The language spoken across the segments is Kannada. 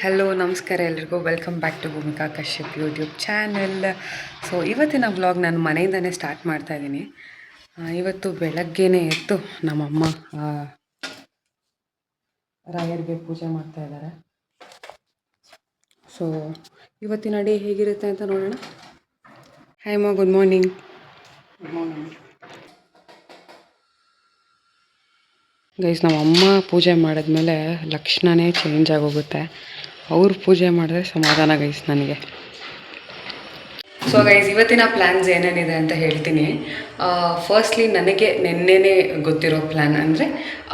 ಹಲೋ ನಮಸ್ಕಾರ ಎಲ್ರಿಗೂ welcome back to Bhumika Kashyap YouTube channel. So ಇವತ್ತಿನ ವ್ಲಾಗ್ ನಾನು ಮನೆಯಿಂದನೇ ಸ್ಟಾರ್ಟ್ ಮಾಡ್ತಾ ಇದ್ದೀನಿ. ಇವತ್ತು ಬೆಳಗ್ಗೆನೇ ಎದ್ದು ನಮ್ಮಮ್ಮ ರಾಯರಿಗೆ ಪೂಜೆ ಮಾಡ್ತಾ ಇದ್ದಾರೆ. ಸೊ ಇವತ್ತಿನ ಡೇ ಹೇಗಿರುತ್ತೆ ಅಂತ ನೋಡೋಣ. ಹಾಯ್ ಅಮ್ಮ, good morning. Good morning guys. ನಮ್ಮಮ್ಮ ಪೂಜೆ ಮಾಡಿದ್ಮೇಲೆ ಲಕ್ಷಣನೇ ಚೇಂಜ್ ಆಗೋಗುತ್ತೆ. ಅವ್ರು ಪೂಜೆ ಮಾಡಿದ್ರೆ ಸಮಾಧಾನ ಗೈಸ್ ನನಗೆ. ಸೊ ಗೈಸ್, ಇವತ್ತಿನ ಪ್ಲ್ಯಾನ್ಸ್ ಏನೇನಿದೆ ಅಂತ ಹೇಳ್ತೀನಿ. ಫಸ್ಟ್ಲಿ ನನಗೆ ನೆನ್ನೆನೇ ಗೊತ್ತಿರೋ ಪ್ಲ್ಯಾನ್ ಅಂದರೆ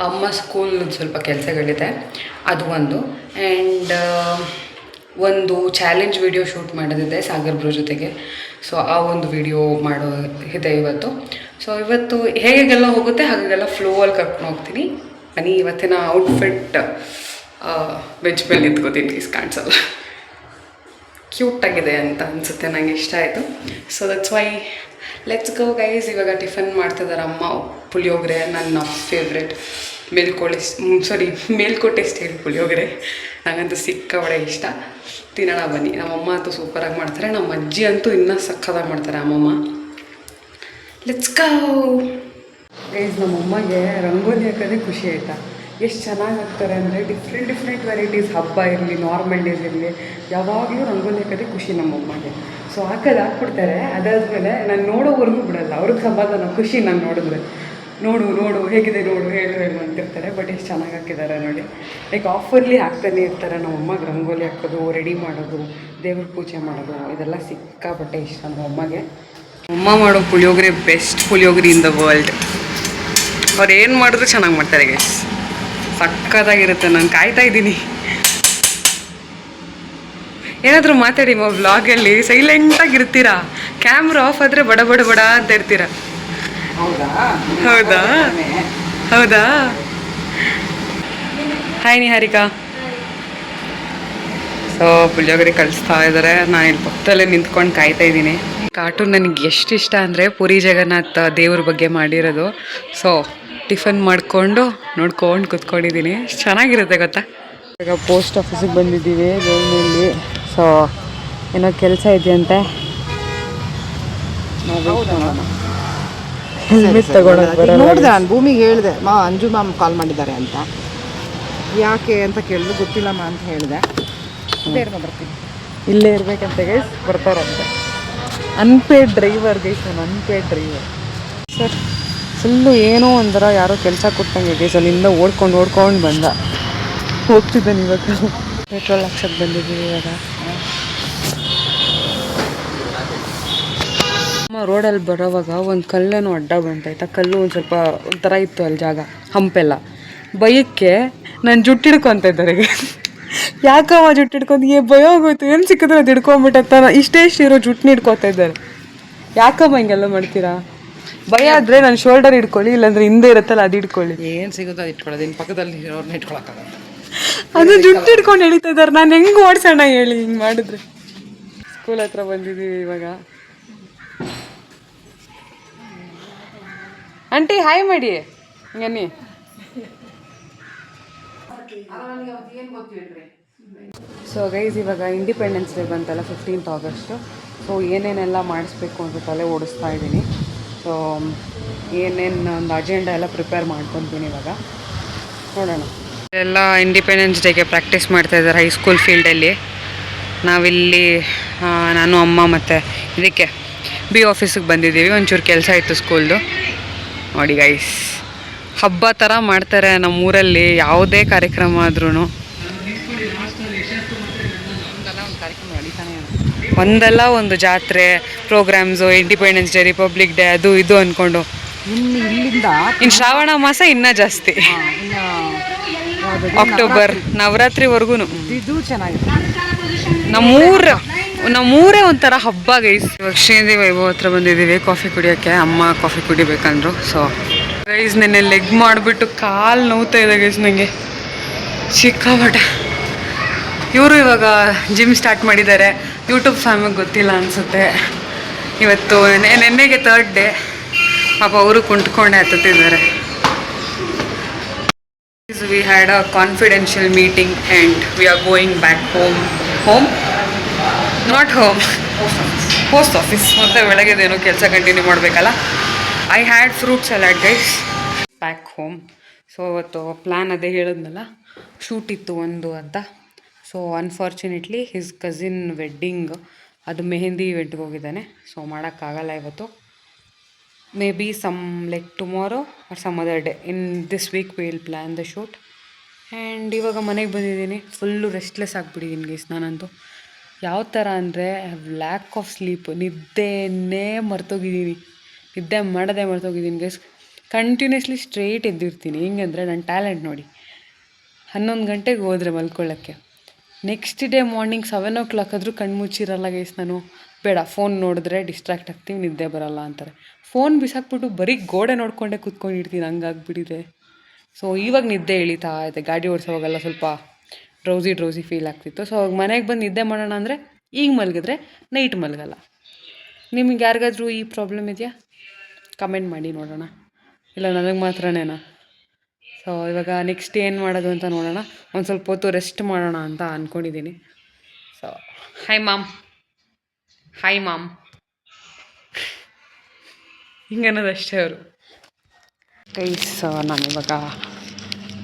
ಅಮ್ಮ ಸ್ಕೂಲ್ ಸ್ವಲ್ಪ ಕೆಲಸಗಳಿದೆ, ಅದು ಒಂದು. ಆ್ಯಂಡ್ ಒಂದು ಚಾಲೆಂಜ್ ವಿಡಿಯೋ ಶೂಟ್ ಮಾಡೋದಿದೆ ಸಾಗರ್ ಬ್ರೋ ಜೊತೆಗೆ. ಸೊ ಆ ಒಂದು ವಿಡಿಯೋ ಮಾಡೋ ಇದೆ ಇವತ್ತು. ಸೊ ಇವತ್ತು ಹೇಗೆಲ್ಲ ಹೋಗುತ್ತೆ ಹಾಗೆಲ್ಲ ಫ್ಲೋವಲ್ಲಿ ಕರ್ಕೊಂಡು ಹೋಗ್ತೀನಿ. ಬನ್ನಿ. ಇವತ್ತಿನ ಔಟ್ಫಿಟ್ ವೆಜ್ ಮೇಲೆ ನಿಂತ್ಕೋತೀನಿ, ಪ್ಲೀಸ್ ಕಾಣಿಸಲ್ಲ. ಕ್ಯೂಟಾಗಿದೆ ಅಂತ ಅನಿಸುತ್ತೆ, ನನಗೆ ಇಷ್ಟ ಆಯಿತು. So that's why let's go guys. ಇವಾಗ ಟಿಫನ್ ಮಾಡ್ತಿದ್ದಾರೆ ಅಮ್ಮ. ಪುಳಿಯೋಗರೆ ನನ್ನ ಫೇವ್ರೆಟ್. ಮೇಲ್ಕೋಟೆ ಸ್ಟೈಲ್ ಪುಳಿಯೋಗರೆ ನನಗಂತೂ ಸಿಕ್ಕಾಬಡೆ ಇಷ್ಟ. ತಿನ್ನೋಣ ಬನ್ನಿ. ನಮ್ಮಮ್ಮ ಅಂತೂ ಸೂಪರಾಗಿ ಮಾಡ್ತಾರೆ, ನಮ್ಮ ಅಜ್ಜಿ ಅಂತೂ ಇನ್ನೂ ಸಕ್ಕತ್ತಾಗಿ ಮಾಡ್ತಾರೆ ಅಮ್ಮಮ್ಮ. Let's go guys. ನಮ್ಮಮ್ಮಗೆ ರಂಗೋಲಿ ಹಾಕೋದೇ ಖುಷಿ ಆಯಿತಾ. ಎಷ್ಟು ಚೆನ್ನಾಗಿ ಹಾಕ್ತಾರೆ ಅಂದರೆ ಡಿಫ್ರೆಂಟ್ ವೆರೈಟೀಸ್. ಹಬ್ಬ ಇರಲಿ, ನಾರ್ಮಲ್ ಡೇಸ್ ಇರಲಿ, ಯಾವಾಗಲೂ ರಂಗೋಲಿ ಹಾಕೋದೇ ಖುಷಿ ನಮ್ಮಮ್ಮಗೆ. ಸೊ ಹಾಕ್ಬಿಡ್ತಾರೆ. ಅದಾದಮೇಲೆ ನಾನು ನೋಡೋವರೆಗೂ ಬಿಡೋಲ್ಲ. ಅವ್ರಿಗೆ ಸಮಾಧಾನ, ಖುಷಿ ನಾನು ನೋಡಿದ್ರೆ. ನೋಡು ಹೇಗಿದೆ ನೋಡು, ಹೇಳು ಅಂತಿರ್ತಾರೆ. ಬಟ್ ಎಷ್ಟು ಚೆನ್ನಾಗಿ ಹಾಕಿದ್ದಾರೆ ನೋಡಿ. ಲೈಕ್ ಆಫರ್ಲಿ ಹಾಕ್ತಾನೆ ಇರ್ತಾರೆ ನಮ್ಮಮ್ಮಗೆ. ರಂಗೋಲಿ ಹಾಕೋದು, ರೆಡಿ ಮಾಡೋದು, ದೇವ್ರ ಪೂಜೆ ಮಾಡೋದು, ಇದೆಲ್ಲ ಸಿಕ್ಕಾಪಟ್ಟೆ ಇಷ್ಟ ನಮ್ಮಮ್ಮಗೆ. ಅಮ್ಮ ಮಾಡೋ puliyogare best puliyogare in the world. ಅವ್ರು ಏನು ಮಾಡಿದ್ರು ಚೆನ್ನಾಗಿ ಮಾಡ್ತಾರೆ ಗೈಸ್, ಸಕ್ಕತ್ತಾಗಿರುತ್ತೆ. ನಾನು ಕಾಯ್ತಾ ಇದ್ದೀನಿ. ಏನಾದರೂ ಮಾತಾಡಿ ವ್ಲಾಗಲ್ಲಿ. ಸೈಲೆಂಟಾಗಿರ್ತೀರಾ, ಕ್ಯಾಮ್ರಾ ಆಫ್ ಆದರೆ ಬಡ ಅಂತ ಇರ್ತೀರಾ. ಹೌದಾ ಹಾಯ್ ನಿಹಾರಿಕಾ. ಸೊ ಪುಳಿಯೋಗರೆ ಕಳಿಸ್ತಾ ಇದ್ದಾರೆ. ನಾನು ಇಲ್ಲಿ ಪಕ್ಕದಲ್ಲೇ ನಿಂತ್ಕೊಂಡು ಕಾಯ್ತಾ ಇದ್ದೀನಿ. ಕಾರ್ಟೂನ್ ನನಗೆ ಎಷ್ಟು ಇಷ್ಟ ಅಂದರೆ ಪುರಿ ಜಗನ್ನಾಥ ದೇವ್ರ ಬಗ್ಗೆ ಮಾಡಿರೋದು. ಸೊ ಟಿಫನ್ ಮಾಡಿಕೊಂಡು ನೋಡ್ಕೊಂಡು ಕೂತ್ಕೊಂಡಿದ್ದೀನಿ. ಎಷ್ಟು ಚೆನ್ನಾಗಿರುತ್ತೆ ಗೊತ್ತಾ. ಈಗ ಪೋಸ್ಟ್ ಆಫೀಸಿಗೆ ಬಂದಿದ್ದೀವಿ ಗೌರ್ಮೆಂಟ್ಲಿ. ಸೊ ಏನೋ ಕೆಲಸ ಇದೆಯಂತೆ. ಹೆಲ್ಮೆಟ್ ತಗೊಳಕ್ಕೆ ನೋಡಿದೆ. ನಾನು ಭೂಮಿಗೆ ಹೇಳಿದೆ, ಅಂಜು ಮ್ಯಾಮ್ ಕಾಲ್ ಮಾಡಿದ್ದಾರೆ ಅಂತ. ಯಾಕೆ ಅಂತ ಕೇಳಿದ್ರು. ಗೊತ್ತಿಲ್ಲಮ್ಮ ಅಂತ ಹೇಳಿದೆ. ಬರ್ತೀನಿ, ಇಲ್ಲೇ ಇರಬೇಕಂತ ಗೈಸ್. ಬರ್ತಾರಂತೆ. ಅನ್ಪೇಡ್ ಡ್ರೈವರ್ ಗೈಸ್, ನಾನು ಅನ್ಪೇಡ್ ಡ್ರೈವರ್ ಸರ್. ಫುಲ್ಲು ಏನೋ ಒಂಥರ ಯಾರೋ ಕೆಲಸ ಕೊಟ್ಟಂಗೆ ಗೈಸ್. ಅಲ್ಲಿಂದ ಓಡ್ಕೊಂಡು ಬಂದ. ಹೋಗ್ತಿದ್ದಾನೆ ಇವಾಗ. ಪೆಟ್ರೋಲ್ ಹಾಕ್ಸಕ್ಕೆ ಬಂದಿದ್ದೀವಿ ಇವಾಗ. ಅಮ್ಮ ರೋಡಲ್ಲಿ ಬರೋವಾಗ ಒಂದು ಕಲ್ಲೇನೋ ಅಡ್ಡ ಬಂತಾಯ್ತಾ. ಕಲ್ಲು ಒಂದು ಸ್ವಲ್ಪ ಒಂಥರ ಇತ್ತು ಅಲ್ಲಿ ಜಾಗ, ಹಂಪೆಲ್ಲ. ಬೈಕ್ಕೆ ನಾನು ಜುಟ್ಟು ಹಿಡ್ಕೊತ ಇದ್ದಾರೆ. ಯಾಕಮ್ಮ ಜುಟ್ಟು ಹಿಡ್ಕೊಂಡು ಭಯ ಆಗೋಯ್ತು. ಏನು ಸಿಕ್ಕಿದ್ರೆ ಅದು ಹಿಡ್ಕೊಂಬಿಟ್ಟತ್ತ. ಇಷ್ಟೇ ಇರೋ ಜುಟ್ಟನ್ನ ಹಿಡ್ಕೊತಾ ಇದ್ದಾರೆ. ಯಾಕಮ್ಮ ಹಿಂಗೆಲ್ಲ ಮಾಡ್ತೀರಾ? ಭಯ ಆದರೆ ನಾನು ಶೋಲ್ಡರ್ ಹಿಡ್ಕೊಳ್ಳಿ, ಇಲ್ಲಾಂದ್ರೆ ಹಿಂದೆ ಇರುತ್ತಲ್ಲ ಅದು ಹಿಡ್ಕೊಳ್ಳಿ. ಏನು ಸಿಗುತ್ತೋ ಅದು ಇಟ್ಕೊಳ್ಳೋದು. ಇನ್ನು ಪಕ್ಕದಲ್ಲಿ ಇರೋರ್ನ ಇಟ್ಕೊಳಕ್ಕಾಗಲ್ಲ. ಅದು ಜುಟ್ಟು ಹಿಡ್ಕೊಂಡು ಎಳಿತಾ ಇದ್ದಾರೆ. ನಾನು ಹೆಂಗೆ ಓಡಿಸೋಣ ಹೇಳಿ ಹಿಂಗೆ ಮಾಡಿದ್ರೆ. ಸ್ಕೂಲ್ ಹತ್ರ ಬಂದಿದ್ದೀವಿ ಇವಾಗ. ಆಂಟಿ ಹಾಯ್ ಮಾಡಿ ಹಂಗನ್ನಿ. ಸೊ ಗೈಸ್, ಇವಾಗ ಇಂಡಿಪೆಂಡೆನ್ಸ್ ಡೇ ಬಂತಲ್ಲ, 15th ಆಗಸ್ಟು. ಸೊ ಏನೇನೆಲ್ಲ ಮಾಡಿಸ್ಬೇಕು ಅಂತ ತಲೆ ಓಡಿಸ್ತಾ ಇದ್ದೀನಿ. ಸೊ ಏನೇನು ಒಂದು ಅಜೆಂಡಾ ಎಲ್ಲ ಪ್ರಿಪೇರ್ ಮಾಡ್ಕೊತೀನಿ ಇವಾಗ. ನೋಡೋಣ. ಎಲ್ಲ ಇಂಡಿಪೆಂಡೆನ್ಸ್ ಡೇಗೆ ಪ್ರಾಕ್ಟೀಸ್ ಮಾಡ್ತಾಯಿದ್ದಾರೆ ಹೈಸ್ಕೂಲ್ ಫೀಲ್ಡಲ್ಲಿ. ನಾವಿಲ್ಲಿ ನಾನು ಅಮ್ಮ ಮತ್ತು ಇದಕ್ಕೆ ಬಿ ಆಫೀಸಿಗೆ ಬಂದಿದ್ದೀವಿ. ಒಂಚೂರು ಕೆಲಸ ಇತ್ತು ಸ್ಕೂಲ್ದು. ನೋಡಿ ಗೈಸ್, ಹಬ್ಬ ಥರ ಮಾಡ್ತಾರೆ ನಮ್ಮೂರಲ್ಲಿ. ಯಾವುದೇ ಕಾರ್ಯಕ್ರಮ ಆದ್ರೂ ಒಂದಲ್ಲ ಒಂದು ಜಾತ್ರೆ, programmes, independence day, republic day, ಅದು ಇದು ಅಂದ್ಕೊಂಡು ಇನ್ನು ಶ್ರಾವಣ ಮಾಸ ಇನ್ನೂ ಜಾಸ್ತಿ. ಅಕ್ಟೋಬರ್ ನವರಾತ್ರಿವರೆಗೂ ಇದು ಚೆನ್ನಾಗಿದೆ. ನಮ್ಮೂರೇ ಒಂಥರ ಹಬ್ಬ ಗೈಸ್. ಇವಾಗ ಶ್ರೀನಿಧಿ ವೈಭವ್ ಹತ್ರ ಬಂದಿದ್ದೀವಿ ಕಾಫಿ ಕುಡಿಯೋಕ್ಕೆ. ಅಮ್ಮ ಕಾಫಿ ಕುಡಿಬೇಕಂದ್ರು. ಸೊ ಗೈಸ್, ನೆನ್ನೆ ಲೆಗ್ ಮಾಡಿಬಿಟ್ಟು ಕಾಲು ನೋವ್ತಾ ಇದೆ ಗೈಸ್ ನನಗೆ ಸಿಕ್ಕಾಪಟ್ಟೆ. ಇವರು ಇವಾಗ ಜಿಮ್ ಸ್ಟಾರ್ಟ್ ಮಾಡಿದ್ದಾರೆ. ಯೂಟ್ಯೂಬ್ ಫ್ಯಾಮಿಗೆ ಗೊತ್ತಿಲ್ಲ ಅನಿಸುತ್ತೆ. ಇವತ್ತು ನೆನ್ನೆಗೆ 3rd ಡೇ. ಪಾಪ ಅವರು ಕುಂತ್ಕೊಂಡೆ ಹತ್ತುತ್ತಿದ್ದಾರೆ. We had a confidential meeting and we are going back home. Home? Not home. Post office. ಮತ್ತೆ ಬೆಳಗ್ಗೆದೇನೋ ಕೆಲಸ ಕಂಟಿನ್ಯೂ ಮಾಡಬೇಕಲ್ಲ. I had fruit salad guys. Back home. So ಅವತ್ತು ಪ್ಲ್ಯಾನ್ ಅದೇ ಹೇಳಿದ್ನಲ್ಲ, ಶೂಟ್ ಇತ್ತು ಒಂದು ಅಂತ. So unfortunately his cousin wedding, ಅದು ಮೆಹಂದಿ ಇವೆಂಟ್ಗೆ ಹೋಗಿದ್ದಾನೆ. ಸೊ ಮಾಡೋಕ್ಕಾಗಲ್ಲ ಇವತ್ತು. Maybe some like tomorrow or some other day in this week will plan the shoot. And ಇವಾಗ ಮನೆಗೆ ಬಂದಿದ್ದೀನಿ, ಫುಲ್ಲು ರೆಸ್ಟ್ಲೆಸ್ ಆಗಿಬಿಟ್ಟಿದ್ದೀನಿ ಗೈಸ್. ನಾನಂತೂ ಯಾವ ಥರ ಅಂದರೆ ಲ್ಯಾಕ್ ಆಫ್ ಸ್ಲೀಪ್, ನಿದ್ದೆನೇ ಮರ್ತೋಗಿದ್ದೀನಿ, ನಿದ್ದೆ ಮಾಡೋದೇ ಮರ್ತೋಗಿದ್ದೀನಿ ಗೈಸ್. ಕಂಟಿನ್ಯೂಸ್ಲಿ ಸ್ಟ್ರೇಟ್ ಎದ್ದಿರ್ತೀನಿ. ಹಿಂಗಂದರೆ ನನ್ನ ಟ್ಯಾಲೆಂಟ್ ನೋಡಿ. 11 ಗಂಟೆಗೆ ಹೋದರೆ ಮಲ್ಕೊಳ್ಳೋಕ್ಕೆ, ನೆಕ್ಸ್ಟ್ ಡೇ ಮಾರ್ನಿಂಗ್ 7 o'clock ಆದರೂ ಕಣ್ಣು ಮುಚ್ಚಿರಲ್ಲ ಗೈಸ್ ನಾನು. ಬೇಡ, ಫೋನ್ ನೋಡಿದ್ರೆ ಡಿಸ್ಟ್ರಾಕ್ಟ್ ಆಗ್ತೀವಿ, ನಿದ್ದೆ ಬರೋಲ್ಲ ಅಂತಾರೆ. ಫೋನ್ ಬಿಸಾಕ್ಬಿಟ್ಟು ಬರೀ ಗೋಡೆ ನೋಡಿಕೊಂಡೇ ಕೂತ್ಕೊಂಡಿರ್ತೀನಿ, ಹಂಗಾಗ್ಬಿಟ್ಟಿದೆ. ಸೊ ಇವಾಗ ನಿದ್ದೆ ಇಳಿತಾ ಇದೆ. ಗಾಡಿ ಓಡಿಸೋವಾಗೆಲ್ಲ ಸ್ವಲ್ಪ ಡ್ರೌಸಿ ಫೀಲ್ ಆಗ್ತಿತ್ತು. ಸೊ ಅವಾಗ ಮನೆಗೆ ಬಂದು ನಿದ್ದೆ ಮಾಡೋಣ ಅಂದರೆ ಈಗ ಮಲಗಿದ್ರೆ ನೈಟ್ ಮಲಗಲ್ಲ. ನಿಮ್ಗೆ ಯಾರಿಗಾದ್ರೂ ಈ ಪ್ರಾಬ್ಲಮ್ ಇದೆಯಾ? ಕಮೆಂಟ್ ಮಾಡಿ ನೋಡೋಣ. ಇಲ್ಲ ನನಗೆ ಮಾತ್ರನೇನಾ? ಸೊ ಇವಾಗ ನೆಕ್ಸ್ಟ್ ಏನು ಮಾಡೋದು ಅಂತ ನೋಡೋಣ. ಒಂದು ಸ್ವಲ್ಪ ಹೊತ್ತು ರೆಸ್ಟ್ ಮಾಡೋಣ ಅಂತ ಅಂದ್ಕೊಂಡಿದ್ದೀನಿ. ಸೊ ಹಾಯ್ ಮಾಮ್ ಹಿಂಗನ್ನೋದಷ್ಟೇ ಅವರು ಗೈಸ್. ನಾನಿವಾಗ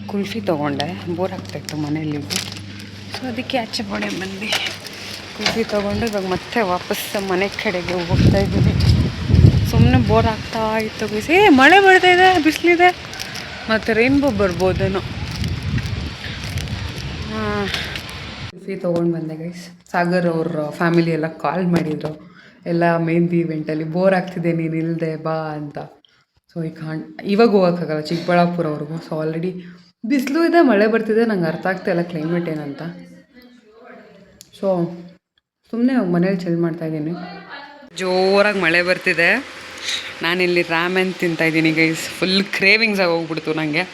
ಕುಲ್ಫಿ ತೊಗೊಂಡೆ, ಬೋರ್ ಆಗ್ತಾಯಿತ್ತು ಮನೆಯಲ್ಲಿದ್ದು. ಸೊ ಅದಕ್ಕೆ ಆಚೆ ಬೋಡೆ ಬಂದು ಕುಲ್ಫಿ ತೊಗೊಂಡು ಇವಾಗ ಮತ್ತೆ ವಾಪಸ್ ಮನೆ ಕಡೆಗೆ ಹೋಗ್ತಾ ಇದ್ದೀನಿ. ಸುಮ್ಮನೆ ಬೋರ್ ಆಗ್ತಾ ಇತ್ತು ಗೈಸ್. ಮಳೆ ಬರ್ತಾಯಿದೆ, ಬಿಸಿಲಿದೆ, ಮತ್ತು ರೈನ್ಬೋ ಬರ್ಬೋದೇನೋ. ಕುಲ್ಫಿ ತೊಗೊಂಡು ಬಂದೆ ಗೈಸ್. ಸಾಗರ್ ಅವ್ರ ಫ್ಯಾಮಿಲಿ ಎಲ್ಲ ಕಾಲ್ ಮಾಡಿದರು, ಎಲ್ಲ ಮೆಹಂದಿ ಇವೆಂಟಲ್ಲಿ ಬೋರ್ ಆಗ್ತಿದೆ ನೀನು ಇಲ್ಲದೆ ಬಾ ಅಂತ. ಸೊ ಇವಾಗ ಹೋಗೋಕ್ಕಾಗಲ್ಲ ಚಿಕ್ಕಬಳ್ಳಾಪುರವ್ರಿಗೂ. ಸೊ ಆಲ್ರೆಡಿ ಬಿಸಿಲು ಇದೆ, ಮಳೆ ಬರ್ತಿದೆ. ನಂಗೆ ಅರ್ಥ ಆಗ್ತಾಯಿಲ್ಲ ಕ್ಲೈಮೇಟ್ ಏನಂತ. ಸೊ ಸುಮ್ಮನೆ ಮನೇಲಿ ಚಿಲ್ ಮಾಡ್ತಾಯಿದ್ದೀನಿ. ಜೋರಾಗಿ ಮಳೆ ಬರ್ತಿದೆ. ನಾನಿಲ್ಲಿ ರಾಮೆನ್ ತಿಂತಾಯಿದ್ದೀನಿ ಗೈಸ್. ಫುಲ್ ಕ್ರೇವಿಂಗ್ಸ್ ಆಗಿ ಹೋಗ್ಬಿಡ್ತು ನನಗೆ,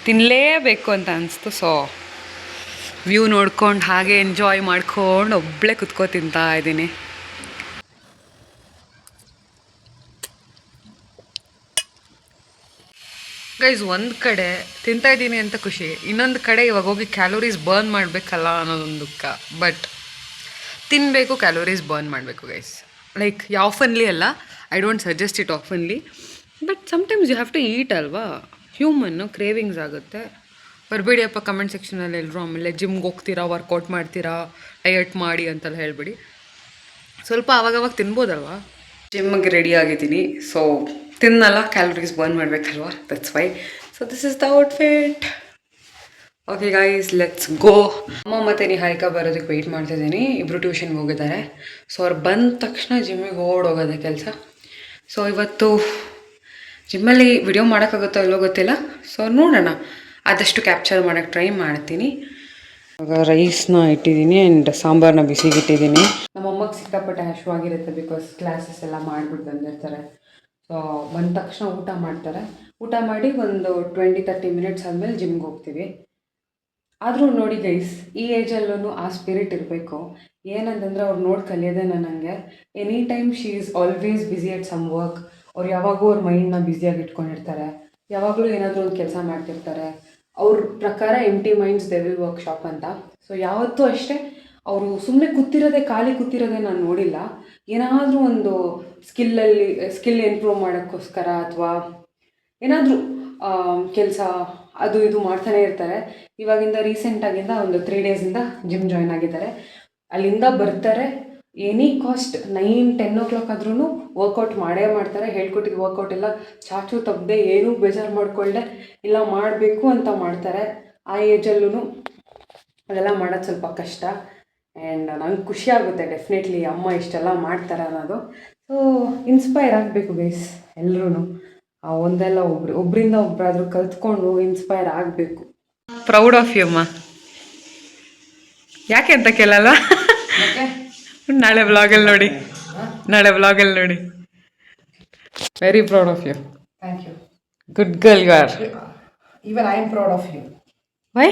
ತಿನ್ನಲೇಬೇಕು ಅಂತ ಅನಿಸ್ತು. ಸೊ ವ್ಯೂ ನೋಡ್ಕೊಂಡು ಹಾಗೆ ಎಂಜಾಯ್ ಮಾಡ್ಕೊಂಡು ಒಬ್ಬಳೇ ಕುತ್ಕೋ ತಿಂತಾ ಇದ್ದೀನಿ. ಗೈಸ್, ಒಂದು ಕಡೆ ತಿಂತಾಯಿದ್ದೀನಿ ಅಂತ ಖುಷಿ, ಇನ್ನೊಂದು ಕಡೆ ಇವಾಗ ಹೋಗಿ ಕ್ಯಾಲೋರೀಸ್ ಬರ್ನ್ ಮಾಡಬೇಕಲ್ಲ ಅನ್ನೋದೊಂದು ದುಃಖ. ಬಟ್ ತಿನ್ನಬೇಕು, ಕ್ಯಾಲೋರೀಸ್ ಬರ್ನ್ ಮಾಡಬೇಕು ಗೈಸ್. ಲೈಕ್ ಆಫನ್ಲಿ ಅಲ್ಲ, ಐ ಡೋಂಟ್ ಸಜೆಸ್ಟ್ ಇಟ್ ಆಫನ್ಲಿ, but sometimes you have to eat ಅಲ್ವಾ. ಹ್ಯೂಮನ್ನು ಕ್ರೇವಿಂಗ್ಸ್ ಆಗುತ್ತೆ. ಬರಬೇಡಿ ಅಪ್ಪ ಕಮೆಂಟ್ ಸೆಕ್ಷನಲ್ಲಿ ಎಲ್ಲರೂ. ಆಮೇಲೆ ಜಿಮ್ಗೆ ಹೋಗ್ತೀರಾ, ವರ್ಕೌಟ್ ಮಾಡ್ತೀರಾ, ಡಯಟ್ ಮಾಡಿ ಅಂತೆಲ್ಲ ಹೇಳ್ಬೇಡಿ. ಸ್ವಲ್ಪ ಆವಾಗವಾಗ ತಿನ್ಬೋದಲ್ವಾ. ಜಿಮ್ಗೆ ರೆಡಿ ಆಗಿದ್ದೀನಿ. ಸೊ ತಿನ್ನಲ್ಲ, ಕ್ಯಾಲೋರೀಸ್ ಬರ್ನ್ ಮಾಡಬೇಕಲ್ವಾ, that's why. So this is the outfit. Okay guys, let's go. ಅಮ್ಮ ಮತ್ತು ನಿಹಾರಿಕಾ ಬರೋದಕ್ಕೆ ವೆಯ್ಟ್ ಮಾಡ್ತಿದ್ದೀನಿ. ಇಬ್ಬರು ಟ್ಯೂಷನ್ಗೆ ಹೋಗಿದ್ದಾರೆ. ಸೊ ಅವ್ರು ಬಂದ ತಕ್ಷಣ ಜಿಮ್ಮಿಗೆ ಓಡೋಗೋದೆ ಕೆಲಸ. ಸೊ ಇವತ್ತು ಜಿಮ್ಮಲ್ಲಿ ವಿಡಿಯೋ ಮಾಡೋಕ್ಕಾಗುತ್ತೋ ಇಲ್ಲೋ ಗೊತ್ತಿಲ್ಲ. ಸೊ ನೋಡೋಣ, ಆದಷ್ಟು ಕ್ಯಾಪ್ಚರ್ ಮಾಡೋಕ್ಕೆ ಟ್ರೈ ಮಾಡ್ತೀನಿ. ಇವಾಗ ರೈಸ್ನ ಇಟ್ಟಿದ್ದೀನಿ ಆ್ಯಂಡ್ ಸಾಂಬಾರನ್ನ ಬಿಸಿಗಿಟ್ಟಿದ್ದೀನಿ. ನಮ್ಮಮ್ಮಗೆ ಸಿಕ್ಕಾಪಟ್ಟೆ ಹಶ್ವಾಗಿರುತ್ತೆ, ಬಿಕಾಸ್ ಕ್ಲಾಸಸ್ ಎಲ್ಲ ಮಾಡಿಬಿಟ್ಟು ಬಂದಿರ್ತಾರೆ. ಸೊ ಬಂದ ತಕ್ಷಣ ಊಟ ಮಾಡ್ತಾರೆ. ಊಟ ಮಾಡಿ ಒಂದು 20-30 ಮಿನಿಟ್ಸ್ ಆದಮೇಲೆ ಜಿಮ್ಗೆ ಹೋಗ್ತೀವಿ. ಆದರೂ ನೋಡಿ ಗೈಸ್, ಈ ಏಜಲ್ಲೂ ಆ ಸ್ಪಿರಿಟ್ ಇರಬೇಕು. ಏನಂತಂದರೆ ಅವ್ರು ನೋಡಿ ಕಲಿಯೋದೇ ನನಗೆ. Any time she is always busy at some work. ಅವ್ರು ಯಾವಾಗೂ ಅವ್ರ ಮೈಂಡ್ನ ಬ್ಯುಸಿಯಾಗಿ ಇಟ್ಕೊಂಡಿರ್ತಾರೆ, ಯಾವಾಗಲೂ ಏನಾದರೂ ಒಂದು ಕೆಲಸ ಮಾಡ್ತಿರ್ತಾರೆ. ಅವ್ರ ಪ್ರಕಾರ ಎಂಟಿ ಮೈಂಡ್ಸ್ ಡೆವಿಲ್ ವರ್ಕ್ಶಾಪ್ ಅಂತ. ಸೊ ಯಾವತ್ತೂ ಅಷ್ಟೇ ಅವರು ಸುಮ್ಮನೆ ಖಾಲಿ ಕೂತಿರೋದೇ ನಾನು ನೋಡಿಲ್ಲ. ಏನಾದರೂ ಒಂದು ಸ್ಕಿಲ್ ಇಂಪ್ರೂವ್ ಮಾಡೋಕ್ಕೋಸ್ಕರ ಅಥವಾ ಏನಾದರೂ ಕೆಲಸ ಅದು ಇದು ಮಾಡ್ತಾನೆ ಇರ್ತಾರೆ. ಇವಾಗಿಂದ ರೀಸೆಂಟಾಗಿಂದ ಒಂದು 3 ಡೇಸಿಂದ ಜಿಮ್ ಜಾಯ್ನ್ ಆಗಿದ್ದಾರೆ. ಅಲ್ಲಿಂದ ಬರ್ತಾರೆ, ಎನಿ ಕಾಸ್ಟ್ 9-10 o'clock ಆದ್ರೂ ವರ್ಕೌಟ್ ಮಾಡೇ ಮಾಡ್ತಾರೆ. ಹೇಳ್ಕೊಟ್ಟಿದ್ದು ವರ್ಕೌಟ್ ಎಲ್ಲ ಚಾಚು ತಪ್ಪದೆ, ಏನೂ ಬೇಜಾರು ಮಾಡಿಕೊಳ್ಳೆ ಇಲ್ಲ ಮಾಡಬೇಕು ಅಂತ ಮಾಡ್ತಾರೆ. ಆ ಏಜಲ್ಲೂ ಅದೆಲ್ಲ ಮಾಡೋದು ಸ್ವಲ್ಪ ಕಷ್ಟ. ಆ್ಯಂಡ್ ನಂಗೆ ಖುಷಿ ಆಗುತ್ತೆ ಡೆಫಿನೆಟ್ಲಿ ಅಮ್ಮ ಇಷ್ಟೆಲ್ಲ ಮಾಡ್ತಾರೆ ಅನ್ನೋದು. ಸೊ ಇನ್ಸ್ಪೈರ್ ಆಗಬೇಕು ಗೈಸ್ ಎಲ್ಲರೂ. ಒಂದೆಲ್ಲ ಒಬ್ಬರಿಂದ ಒಬ್ಬರಾದರೂ ಕಲ್ತ್ಕೊಂಡು ಇನ್ಸ್ಪೈರ್ ಆಗಬೇಕು. ಪ್ರೌಡ್ ಆಫ್ ಯು ಅಮ್ಮ. ಯಾಕೆ ಅಂತ ಕೇಳಲ್ಲ, ನಾಳೆ ವ್ಲಾಗಲ್ಲಿ ನೋಡಿ. Very proud of you. Thank you. Good girl you are. Even I am proud of you. Why?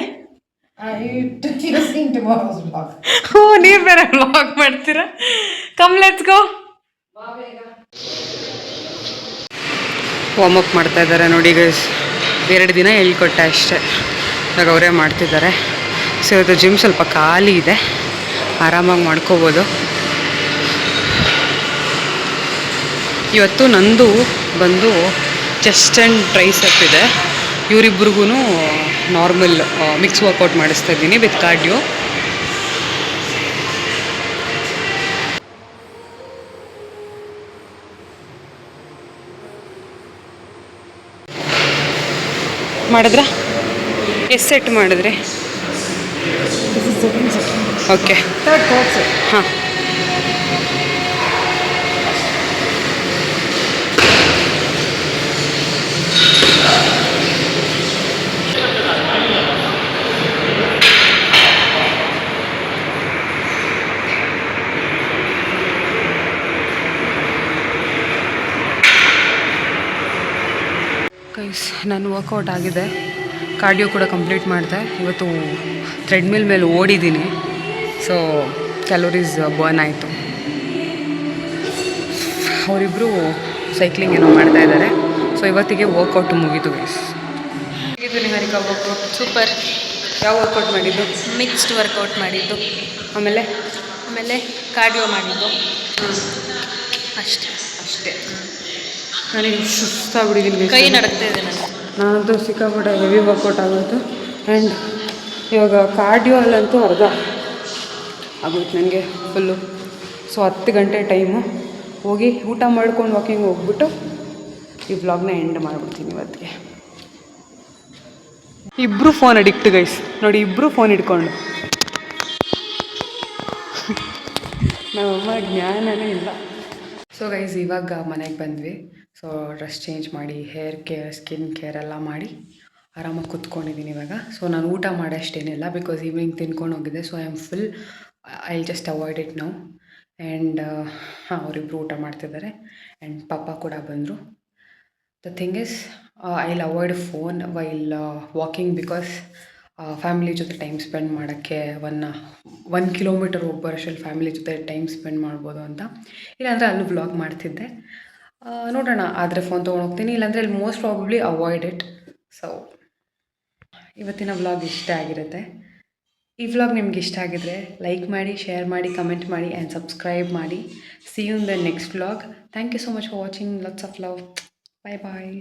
I took you to see tomorrow's vlog. ನೀವು ಬೇರೆ ವ್ಲಾಗ್ ಮಾಡ್ತೀರಾ? Come let's go. Warm up ಮಾಡ್ತಾ ಇದ್ದಾರೆ ನೋಡಿ ಗೈಸ್. 2 ದಿನ ಹೇಳ್ಕೊಟ್ಟೆ ಅಷ್ಟೇ. ಇವಾಗ ಅವರೇ ಮಾಡ್ತಿದ್ದಾರೆ. ಸೊ ಇವತ್ತು ಜಿಮ್ ಸ್ವಲ್ಪ ಖಾಲಿ ಇದೆ, ಆರಾಮಾಗಿ ಮಾಡ್ಕೋಬೋದು. ಇವತ್ತು ನಂದು ಬಂದು ಚೆಸ್ಟ್ ಆ್ಯಂಡ್ ಟ್ರೈಸೆಪ್ ಇದೆ. ಇವರಿಬ್ರಿಗೂ ನಾರ್ಮಲ್ ಮಿಕ್ಸ್ ವರ್ಕೌಟ್ ಮಾಡಿಸ್ತಾ ಇದ್ದೀನಿ ವಿತ್ ಕಾರ್ಡಿಯೋ. ಮಾಡಿದ್ರಾ? ಎಷ್ಟು ಸೆಟ್ ಮಾಡಿದ್ರಿ? ಓಕೆ, ಹಾಂ. ಗೈಸ್, ನಾನು ವರ್ಕೌಟ್ ಆಗಿದೆ, ಕಾರ್ಡಿಯೋ ಕೂಡ ಕಂಪ್ಲೀಟ್ ಮಾಡಿದೆ. ಇವತ್ತು ಥ್ರೆಡ್ಮಿಲ್ ಮೇಲೆ ಓಡಿದ್ದೀನಿ, ಸೊ ಕ್ಯಾಲೋರೀಸ್ ಬರ್ನ್ ಆಯಿತು. ಅವರಿಬ್ಬರು ಸೈಕ್ಲಿಂಗ್ ಏನೋ ಮಾಡ್ತಾ ಇದ್ದಾರೆ. ಸೊ ಇವತ್ತಿಗೆ ವರ್ಕೌಟ್ ಮುಗೀತು ಗೈಸ್. ಹೇಗಿದ್ದು ನಿಹಾರಿಕಾ ವರ್ಕೌಟ್? ಸೂಪರ್. ಯಾವ ವರ್ಕೌಟ್ ಮಾಡಿದ್ದು? ಮಿಕ್ಸ್ಡ್ ವರ್ಕೌಟ್ ಮಾಡಿದ್ದು, ಆಮೇಲೆ ಕಾರ್ಡಿಯೋ ಮಾಡಿದ್ದು, ಅಷ್ಟೇ. ನನಗೆ ಸುಸ್ತಾಗ್ಬಿಟ್ಟಿದ್ದೀನಿ, ಕೈ ನಡಕ್ತಾ ಇದೆ ನನಗೆ. ನಾನಂತೂ ಸಿಕ್ಕಾಪಟ್ಟೆ ಹೆವಿ ವರ್ಕೌಟ್ ಆಗೋಯ್ತು. ಆ್ಯಂಡ್ ಇವಾಗ ಕಾರ್ಡಿಯೋ ಅಲ್ಲಂತೂ ಅರ್ಧ ಆಗೋಯ್ತು ನನಗೆ ಫುಲ್ಲು. ಸೊ 10 ಗಂಟೆ ಟೈಮು, ಹೋಗಿ ಊಟ ಮಾಡ್ಕೊಂಡು ವಾಕಿಂಗ್ ಹೋಗ್ಬಿಟ್ಟು ಈ ವ್ಲಾಗ್ನ ಎಂಡ್ ಮಾಡಿಬಿಡ್ತೀನಿ ಇವತ್ತಿಗೆ. ಇಬ್ಬರು ಫೋನ್ ಅಡಿಕ್ಟ್ ಗೈಸ್, ನೋಡಿ, ಇಬ್ಬರು ಫೋನ್ ಹಿಡ್ಕೊಂಡು. ನಮ್ಮಮ್ಮ ಜ್ಞಾನನೇ ಇಲ್ಲ. ಸೊ ಗೈಸ್, ಇವಾಗ ಮನೆಗೆ ಬಂದ್ವಿ. ಸೊ ಡ್ರೆಸ್ ಚೇಂಜ್ ಮಾಡಿ, ಹೇರ್ ಕೇರ್, ಸ್ಕಿನ್ ಕೇರ್ ಎಲ್ಲ ಮಾಡಿ ಆರಾಮಾಗಿ ಕೂತ್ಕೊಂಡಿದ್ದೀನಿ ಇವಾಗ. ಸೊ ನಾನು ಊಟ ಮಾಡೋಷ್ಟೇನಿಲ್ಲ, ಬಿಕಾಸ್ ಈವ್ನಿಂಗ್ ತಿನ್ಕೊಂಡು ಹೋಗಿದ್ದೆ. So I am full, I just avoid it now. And ಅವರಿಬ್ಬರು ಊಟ ಮಾಡ್ತಿದ್ದಾರೆ. ಆ್ಯಂಡ್ ಪಾಪ ಕೂಡ ಬಂದರು. The thing is, I will avoid phone while walking, because family ಜೊತೆ ಟೈಮ್ ಸ್ಪೆಂಡ್ ಮಾಡೋಕ್ಕೆ 1 ಕಿಲೋಮೀಟರ್ ಹೋಗ್ಬರೋಷ್ಟರಲ್ಲಿ ಫ್ಯಾಮಿಲಿ ಜೊತೆ ಟೈಮ್ ಸ್ಪೆಂಡ್ ಮಾಡ್ಬೋದು ಅಂತ. ಇಲ್ಲಾಂದರೆ ಅಲ್ಲೂ ವ್ಲಾಗ್ ಮಾಡ್ತಿದ್ದೆ. ನೋಡೋಣ, ಆದರೆ ಫೋನ್ ತೊಗೊಂಡೋಗ್ತೀನಿ, ಇಲ್ಲಾಂದರೆ ಅಲ್ಲಿ most probably avoid it. So ಇವತ್ತಿನ ವ್ಲಾಗ್ ಇಷ್ಟ ಆಗಿರುತ್ತೆ. ಈ ವ್ಲಾಗ್ ನಿಮ್ಗೆ ಇಷ್ಟ ಆಗಿದ್ರೆ ಲೈಕ್ ಮಾಡಿ, ಶೇರ್ ಮಾಡಿ, ಕಮೆಂಟ್ ಮಾಡಿ ಆ್ಯಂಡ್ ಸಬ್ಸ್ಕ್ರೈಬ್ ಮಾಡಿ. See you in the next vlog. Thank you so much for watching. Lots of love. Bye bye.